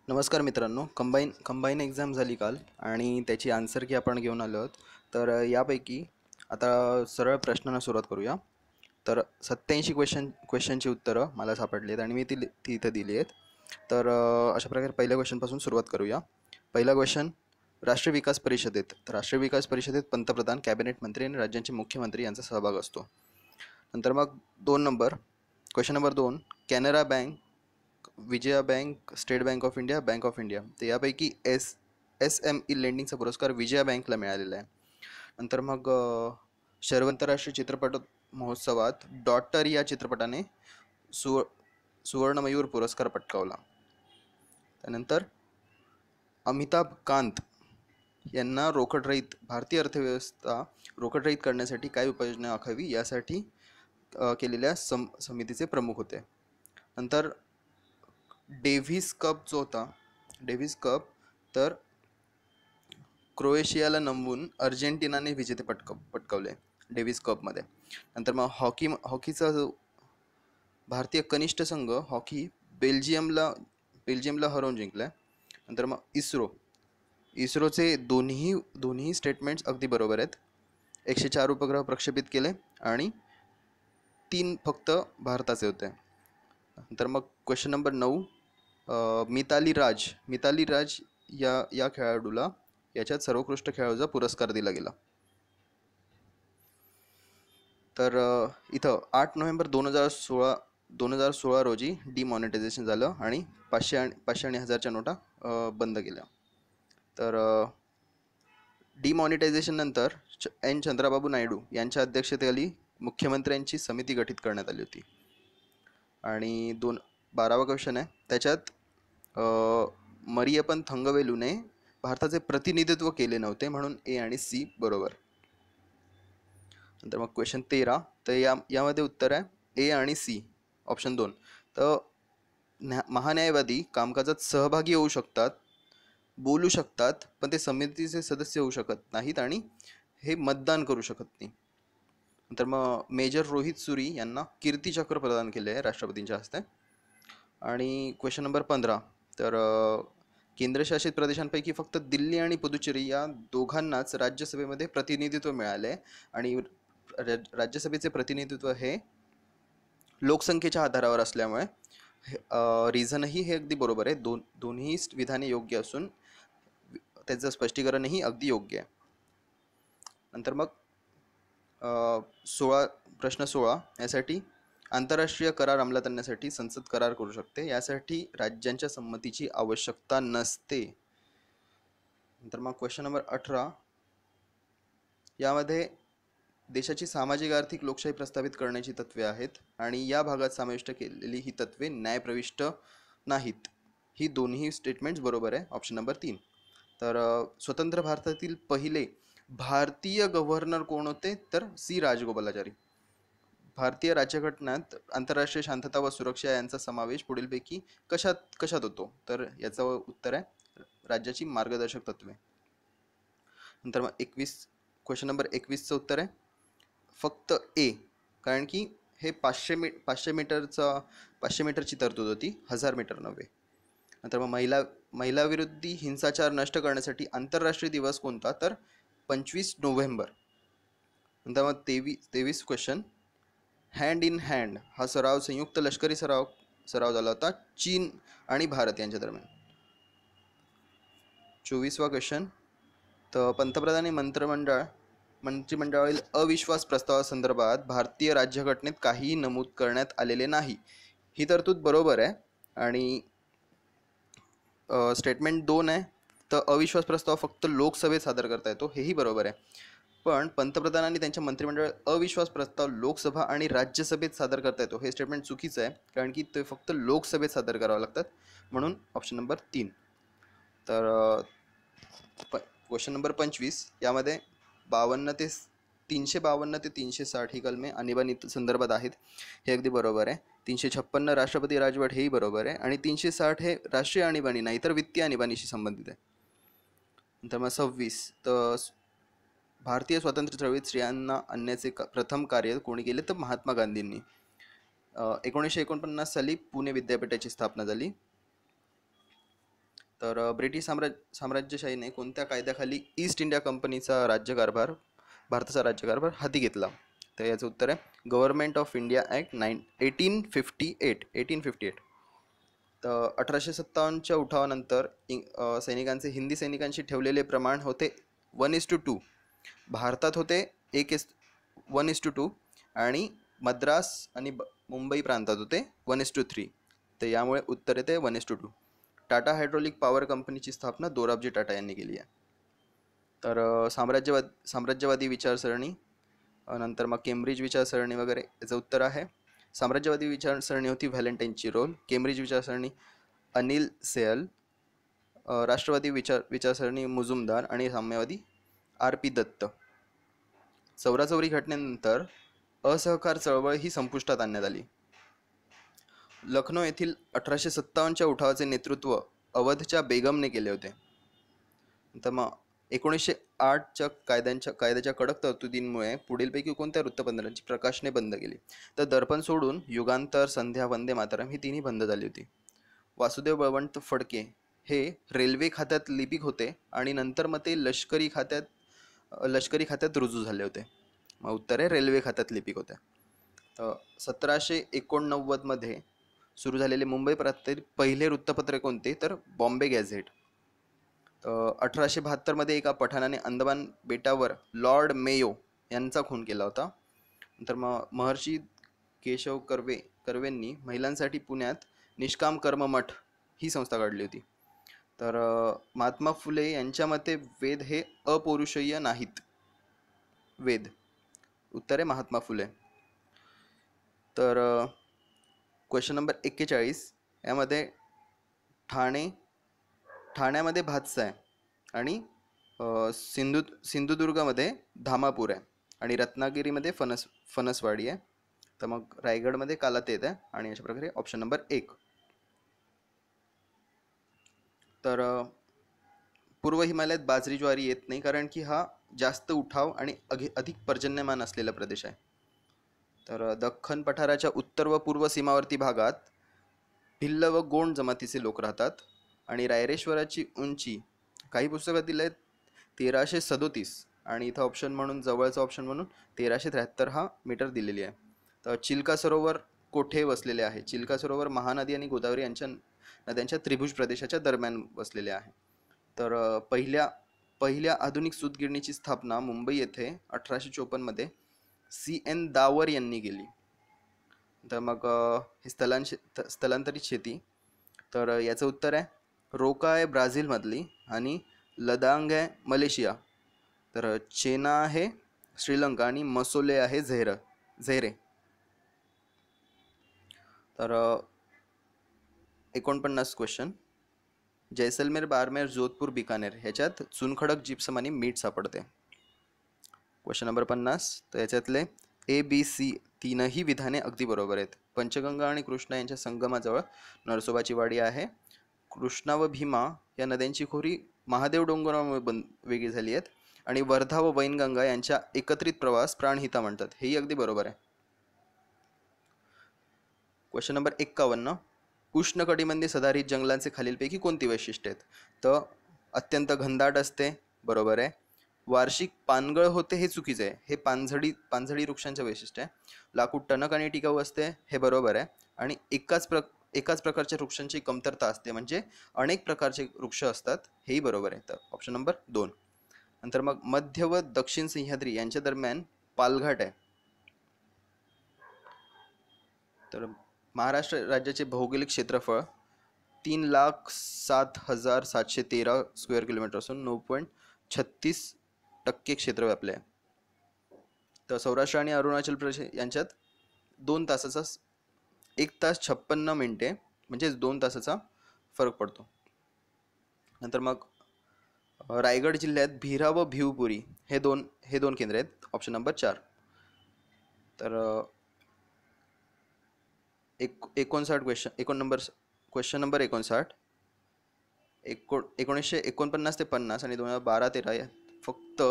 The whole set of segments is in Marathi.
नमस्कार मित्रांनो. कंबाईन एक्झाम झाली काल आणि त्याची आन्सर की आपण घेऊन आलो आहोत. तर यापैकी आता सरळ प्रश्नांना सुरुवात करूया. तर 87 क्वेश्चनची उत्तरं मला सापडली आहेत आणि मी ती इथं दिली आहेत. तर अशा प्रकारे पहिल्या क्वेश्चनपासून सुरुवात करूया. पहिला क्वेश्चन, राष्ट्रीय विकास परिषदेत राष्ट्रीय विकास परिषदेत पंतप्रधान, कॅबिनेट मंत्री आणि राज्यांचे मुख्यमंत्री यांचा सहभाग असतो. नंतर मग question number 2, Canara bank, Vijaya bank, state bank of India, bank of India, तर यापैकी SME लेंडिंगचा पुरस्कार विजया बँकला मिळालेला आहे. नंतर मग आंतरराष्ट्रीय चित्रपट महोत्सवात डॉटर या चित्रपटाने सुवर्णमयूर पुरस्कार पटकावला. त्यानंतर अमिताभ कांत यांना भारतीय अर्थव्यवस्था रोकडरहित करण्यासाठी काय उपाययोजना आखावी यासाठी केलेल्या समितीचे प्रमुख होते. नंतर डेव्हिस कप जो होता, डेव्हिस कप तर क्रोएशियाला नमवून अर्जेंटिनाने विजेते पटकावले डेव्हिस कपमध्ये. नंतर मग हॉकीचा जो भारतीय कनिष्ठ संघ हॉकी बेल्जियमला हरवून जिंकलाय. नंतर मग इस्रोचे दोन्ही स्टेटमेंट्स अगदी बरोबर आहेत. 104 उपग्रह प्रक्षेपित केले आणि 3 फक्त भारताचे होते. नंतर मग क्वेश्चन नंबर 9, मिताली राज या खेळाडूला याच्यात सर्वोत्कृष्ट खेळाडूचा पुरस्कार दिला गेला. तर इथं 8 नोव्हेंबर 2016 रोजी डिमॉनिटायझेशन झालं आणि 500 आणि 1000च्या नोटा बंद केल्या. तर डिमॉनिटायझेशन नंतर चंद्राबाबू नायडू यांच्या अध्यक्षतेखाली मुख्यमंत्र्यांची समिती गठीत करण्यात आली होती. आणि 12वा क्वेश्चन आहे, त्याच्यात मरियप्पन थंगवेलूने भारताचे प्रतिनिधित्व केले नव्हते, म्हणून A आणि C बरोबर. नंतर मग क्वेश्चन 13, तर यामध्ये उत्तर आहे A आणि C, ऑप्शन 2. तर महान्यायवादी कामकाजात सहभागी होऊ शकतात, बोलू शकतात, पण ते समितीचे सदस्य होऊ शकत नाहीत आणि हे मतदान करू शकत नाही. नंतर मग मेजर रोहित सुरी यांना कीर्तीचक्र प्रदान केले आहे राष्ट्रपतींच्या हस्ते. आणि क्वेश्चन नंबर 15, तर केंद्रशासित प्रदेशांपैकी फक्त दिल्ली आणि पुदुचेरी या दोघांनाच राज्यसभेमध्ये प्रतिनिधित्व मिळाले आणि राज्यसभेचे प्रतिनिधित्व हे लोकसंख्येच्या आधारावर असल्यामुळे रिझनही हे अगदी बरोबर आहे. दोन्ही विधाने योग्य असून त्याचं स्पष्टीकरणही अगदी योग्य आहे. नंतर मग प्रश्न 16 यासाठी, आंतरराष्ट्रीय करार अंमलात आणण्यासाठी संसद करार करू शकते, यासाठी राज्यांच्या संमतीची आवश्यकता नसते. नंतर मग क्वेश्चन नंबर 18, यामध्ये देशाची सामाजिक आर्थिक लोकशाही प्रस्थापित करण्याची तत्वे आहेत आणि या भागात समाविष्ट केलेली ही तत्वे न्यायप्रविष्ट नाहीत. ही दोन्ही स्टेटमेंट्स बरोबर आहे, ऑप्शन नंबर 3. तर स्वतंत्र भारतातील पहिले भारतीय गव्हर्नर कोण होते, तर C राजगोपालाचारी. भारतीय राज्यघटनेत आंतरराष्ट्रीय शांतता व सुरक्षा यांचा समावेश पुढीलपैकी कशात होतो, तर याचं उत्तर आहे राज्याची मार्गदर्शक तत्वे. नंतर मग क्वेश्चन नंबर 21चं उत्तर आहे फक्त A, कारण की हे 500 मीटरची तरतूद होती, 1000 मीटर नव्हे. नंतर मग महिलाविरोधी हिंसाचार नष्ट करण्यासाठी आंतरराष्ट्रीय दिवस कोणता, तर 25 नोव्हेंबर. नंतर मग 23 क्वेश्चन, हँड इन हँड हा संयुक्त लष्करी सराव झाला होता चीन आणि भारत यांच्या दरम्यान. 24वा क्वेश्चन, तर पंतप्रधान मंत्रिमंडळावरील अविश्वास प्रस्तावासंदर्भात भारतीय राज्यघटनेत काहीही नमूद करण्यात आलेले नाही. ही तरतूद बरोबर आहे आणि स्टेटमेंट 2 आहे, तर अविश्वास प्रस्ताव फक्त लोकसभेत सादर करता येतो, हेही बरोबर आहे. पण पंतप्रधानांनी त्यांच्या मंत्रिमंडळात अविश्वास प्रस्ताव लोकसभा आणि राज्यसभेत सादर करता येतो, हे स्टेटमेंट चुकीचं आहे, कारण की ते फक्त लोकसभेत सादर करावं लागतात, म्हणून ऑप्शन नंबर 3. तर क्वेश्चन नंबर 25, यामध्ये 352 ते 360 ही कलमे आणीबाणी संदर्भात आहेत, हे अगदी बरोबर आहे. 356 राष्ट्रपती राजवट हेही बरोबर आहे आणि 360 हे राष्ट्रीय आणीबाणी नाही तर वित्तीय आणीबाणीशी संबंधित आहे. नंतर मग 26, तर भारतीय स्वातंत्र्य चळवळीत स्त्रियांना आणण्याचे प्रथम कार्य कोणी केले, तर महात्मा गांधींनी. 1949 साली पुणे विद्यापीठाची स्थापना झाली. तर ब्रिटिश साम्राज्यशाहीने कोणत्या कायद्याखाली ईस्ट इंडिया कंपनीचा राज्यकारभार भारताचा राज्यकारभार हाती घेतला? तर याचं उत्तर आहे गव्हर्नमेंट ऑफ इंडिया ॲक्ट 1858. तर 1857च्या उठावानंतर सैनिकांचे हिंदी सैनिकांशी ठेवलेले प्रमाण होते 1:2. भारतात होते 1:1:2 आणि मद्रास आणि मुंबई प्रांतात होते 1:3. तर यामुळे उत्तर येते 1:2. टाटा हायड्रॉलिक पॉवर कंपनीची स्थापना दोराबजी टाटा यांनी केली आहे. तर साम्राज्यवादी विचारसरणी, नंतर मग केम्ब्रिज विचारसरणी वगैरे याचं उत्तर आहे साम्राज्यवादी विचारसरणी होती व्हॅलेंटाईनची रोल, केम्ब्रिज विचारसरणी अनिल सेयल, राष्ट्रवादी विचारसरणी मुजुमदार आणि साम्यवादी RP दत्त. चौराचौरी घटनेनंतर असहकार चळवळ ही संपुष्टात आणण्यात आली. लखनौ येथील 1857च्या उठावाचे नेतृत्व अवधच्या बेगमने केले होते. तर मग 1908च्या कायद्याच्या कडक तरतुदींमुळे पुढीलपैकी कोणत्या वृत्तपत्रांची प्रकाशने बंद केली? तर दर्पण सोडून युगांतर, संध्या, वंदे मातरम ही तिन्ही बंद झाली होती. वासुदेव बळवंत फडके हे रेल्वे खात्यात लिपिक होते आणि नंतर मग ते लष्करी खात्यात रुजू झाले होते. मग उत्तर आहे रेल्वे खात्यात लिपिक होते. 1789मध्ये सुरू झालेले मुंबई प्रांतातील पहिले वृत्तपत्र कोणते? तर बॉम्बे गॅझेट. 1872मध्ये एका पठाणाने अंदमान बेटावर लॉर्ड मेयो यांचा खून केला होता. नंतर मग महर्षी केशव कर्वेंनी महिलांसाठी पुण्यात निष्काम कर्म मठ ही संस्था काढली होती. तर महात्मा फुले यांच्या मते वेद हे अपौरुषीय नाहीत. वेद उत्तर आहे महात्मा फुले. तर क्वेश्चन नंबर 41 यामध्ये ठाण्यामध्ये भातसा आहे आणि सिंधुदुर्गमध्ये धामापूर आहे आणि रत्नागिरीमध्ये फणसवाडी आहे. तर मग रायगडमध्ये कालातेत आहे आणि अशा प्रकारे ऑप्शन नंबर 1. तर पूर्व हिमालयात बाजरी ज्वारी येत नाही कारण की हा जास्त उठाव आणि अधिक पर्जन्यमान असलेला प्रदेश आहे. तर दख्खन पठाराच्या उत्तर व पूर्व सीमावर्ती भागात भिल्ल व गोंड जमातीचे लोक राहतात आणि रायरेश्वराची उंची काही पुस्तकातील आहे 1337 आणि इथं ऑप्शन म्हणून जवळचा ऑप्शन म्हणून 1373 हा मीटर दिलेली आहे. तर चिल्का सरोवर कोठे वसलेले आहे? चिल्का सरोवर महानदी आणि गोदावरी यांच्या नद्यांच्या त्रिभुज प्रदेशाच्या दरम्यान वसलेले आहे. तर पहिल्या आधुनिक सूतगिरणीची स्थापना मुंबई येथे 1854मध्ये CN दावर यांनी केली. तर मग हे स्थलांतरित शेती, तर याचं उत्तर आहे रोका आहे ब्राझीलमधली आणि लदांग आहे मलेशिया. तर चेना आहे श्रीलंका आणि मसोले आहे झैरे. तर 49 क्वेश्चन, जैसलमेर, बारमेर, जोधपूर, बिकानेर ह्याच्यात चुनखडक, जिप्सम आणि मीठ सापडते. क्वेश्चन नंबर 50, तर याच्यातले ABC तीनही विधाने अगदी बरोबर आहेत. पंचगंगा आणि कृष्णा यांच्या संगमाजवळ नरसोबाची वाडी आहे. कृष्णा व भीमा या नद्यांची खोरी महादेव डोंगरामुळे वेगळी झाली आहेत आणि वर्धा व वैनगंगा यांच्या एकत्रित प्रवास प्राणहिता म्हणतात. हेही अगदी बरोबर आहे. क्वेश्चन नंबर 51, उष्णकटिबंधीय सदाहरित जंगलांचे खालीलपैकी कोणती वैशिष्ट्ये आहेत? तर अत्यंत घनदाट असते, बरोबर आहे. वार्षिक पानगळ होते, हे चुकीचं आहे. हे पानझडी वृक्षांचे वैशिष्ट्य आहे. लाकूड टणक आणि टिकाऊ असते, हे बरोबर आहे. आणि एकाच प्रकारच्या वृक्षांची कमतरता असते, म्हणजे अनेक प्रकारचे वृक्ष असतात, हेही बरोबर आहे. तर ऑप्शन नंबर 2. नंतर मग मध्य व दक्षिण सह्याद्री यांच्या दरम्यान पालघाट आहे. तर महाराष्ट्र राज्याचे भौगोलिक क्षेत्रफळ 3,07,713 स्क्वेअर किलोमीटर असून 9.36% क्षेत्र व्यापले आहे. तर सौराष्ट्र आणि अरुणाचल प्रदेश यांच्यात 1 तास 56 मिनिटे म्हणजे 2 तासाचा फरक पडतो. नंतर मग रायगड जिल्ह्यात भिरा व भिवपुरी हे दोन केंद्र आहेत. Option number 4. तर क्वेश्चन नंबर 59, 1949 ते 50 आणि 2012-13 फक्त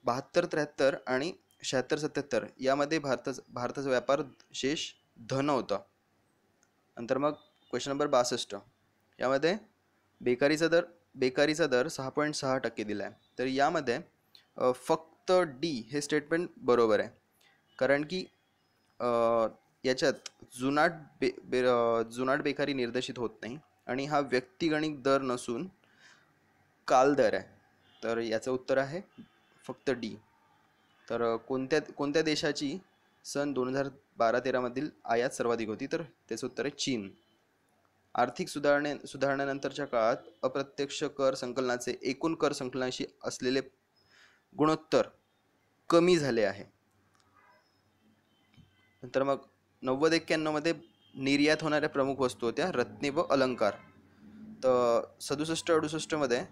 72, 73 आणि 76, 77 यामध्ये भारताचा व्यापार शेष धन होता. नंतर मग क्वेश्चन नंबर 62 यामध्ये बेकारीचा दर 6.6% दिला आहे. तर यामध्ये फक्त डी हे स्टेटमेंट बरोबर आहे, कारण की याच्यात जुनाट बेकारी निर्देशित होत नाही आणि हा व्यक्तिगणिक दर नसून काल दर आहे. तर याचं उत्तर आहे फक्त डी. तर कोणत्या देशाची सन 2012-13 मधील आयात सर्वाधिक होती? तर त्याचं उत्तर आहे चीन. आर्थिक सुधारणेनंतरच्या काळात अप्रत्यक्ष कर संकलनाचे एकूण कर संकलनाशी असलेले गुणोत्तर कमी झाले आहे. नंतर मग 90-91 मध्ये निर्यात होणाऱ्या प्रमुख वस्तू होत्या रत्ने व अलंकार. तर 67-68 मध्ये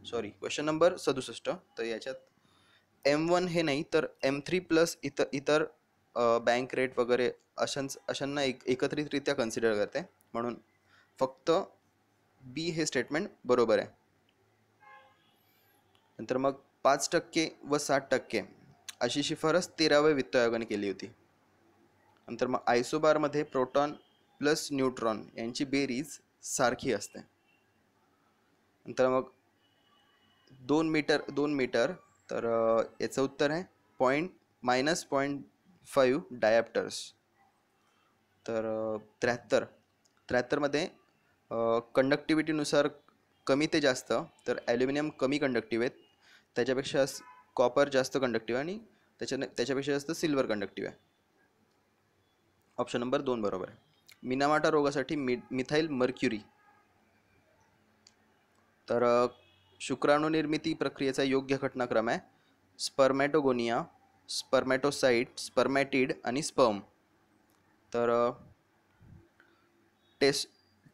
क्वेश्चन नंबर 67, तर याच्यात M1 हे नाही तर M3+ इतर बँक रेट वगैरे अशांना एकत्रितरित्या कन्सिडर करते, म्हणून फक्त बी हे स्टेटमेंट बरोबर आहे. नंतर मग 5% व 60% अशी शिफारस 13व्या वित्त आयोगाने केली होती. नंतर मग आयसोबारमध्ये प्रोटॉन प्लस न्यूट्रॉन यांची बेरीज सारखी असते. नंतर मग 2 मीटर, तर याचं उत्तर आहे -0.5 डायप्टर्स. तर 73 मध्ये कंडक्टिव्हिटीनुसार कमी ते जास्त, तर ॲल्युमिनियम कमी कंडक्टिव्ह आहेत, त्याच्यापेक्षा कॉपर जास्त कंडक्टिव्ह आणि त्याच्यापेक्षा जास्त सिल्वर कंडक्टिव्ह आहे. ऑप्शन नंबर 2 बरोबर आहे. मिनामाटा रोगासाठी मिथाइल मर्क्युरी. तर शुक्राणू निर्मिती प्रक्रियेचा योग्य घटनाक्रम आहे स्पर्मॅटोगोनिया, स्पर्मॅटोसाइट, स्पर्मॅटिड आणि स्पर्म. तर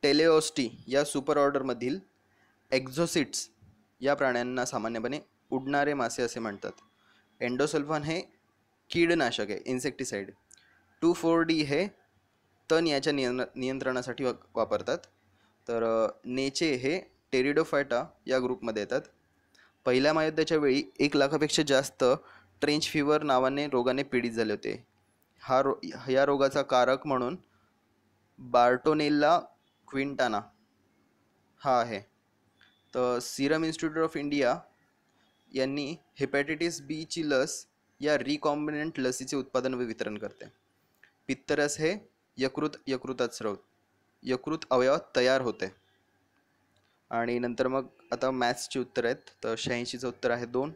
टेलेओस्टी या सुपर ऑर्डरमधील एक्झोसिट्स या प्राण्यांना सामान्यपणे उडणारे मासे असे म्हणतात. एंडोसल्फान हे कीडनाशक आहे, इन्सेक्टिसाइड. 2,4-D हे तण याच्या नियंत्रणासाठी वापरतात. तर नेचे हे टेरिडोफायटा या ग्रुपमध्ये येतात. पहिल्या महायुद्धाच्या वेळी 1 लाखापेक्षा जास्त ट्रेंच फीवर नावाने रोगाने पीडित झाले होते. या रोगाचा कारक म्हणून बार्टोनेल्ला क्विंटाना हा आहे. तर सिरम इन्स्टिट्यूट ऑफ इंडिया यांनी हेपॅटायटिस बी ची लस या रिकॉम्बिनंट लसीचे उत्पादन व वितरण करते. पित्तरस हे यकृत अवयवात तयार होते. आणि नंतर मग आता मॅथ्सची उत्तर आहेत. तर 86चं उत्तर आहे 2.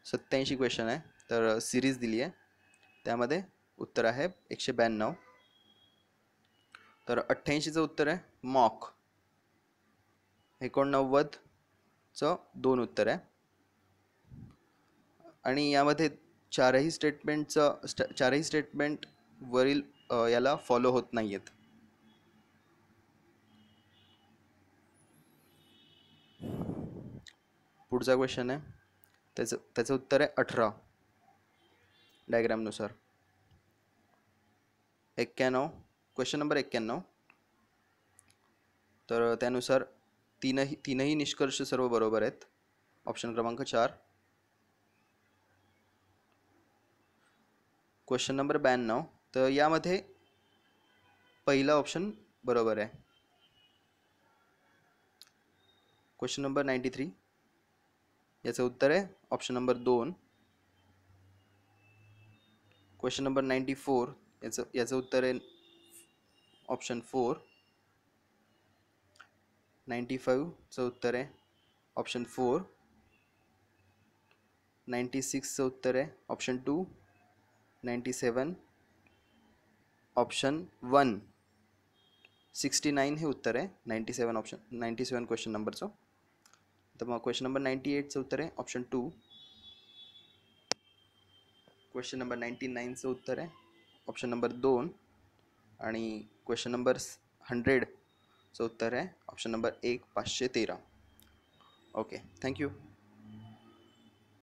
87 क्वेश्चन आहे, तर सिरीज दिली आहे, त्यामध्ये उत्तर आहे 192. तर 88चं उत्तर आहे मॉक. 89चं 2 उत्तर आहे. आणि यामध्ये चारही स्टेटमेंट वरील याला फॉलो होत नाही आहेत. पुढचा क्वेश्चन आहे, त्याचं उत्तर आहे 18 डायग्रामनुसार. 91, क्वेश्चन नंबर 91. तर त्यानुसार तीनही निष्कर्ष सर्व बरोबर आहेत. ऑप्शन क्रमांक 4. क्वेश्चन नंबर 92, तर यामध्ये पहिला ऑप्शन बरोबर आहे. क्वेश्चन नंबर 93, याचं उत्तर आहे ऑप्शन नंबर 2. क्वेश्चन नंबर 94, याचं उत्तर आहे ऑप्शन 4. 95चं उत्तर आहे ऑप्शन 4. 96चं उत्तर आहे ऑप्शन 2. 97 ऑप्शन 1. 69 हे उत्तर आहे 97 क्वेश्चन नंबरचं. तर मग क्वेश्चन नंबर 98चं उत्तर आहे ऑप्शन 2. क्वेश्चन नंबर 99चं उत्तर आहे ऑप्शन नंबर 2. आणि क्वेश्चन नंबर 100चं उत्तर आहे ऑप्शन नंबर 1, 513. Okay, thank you.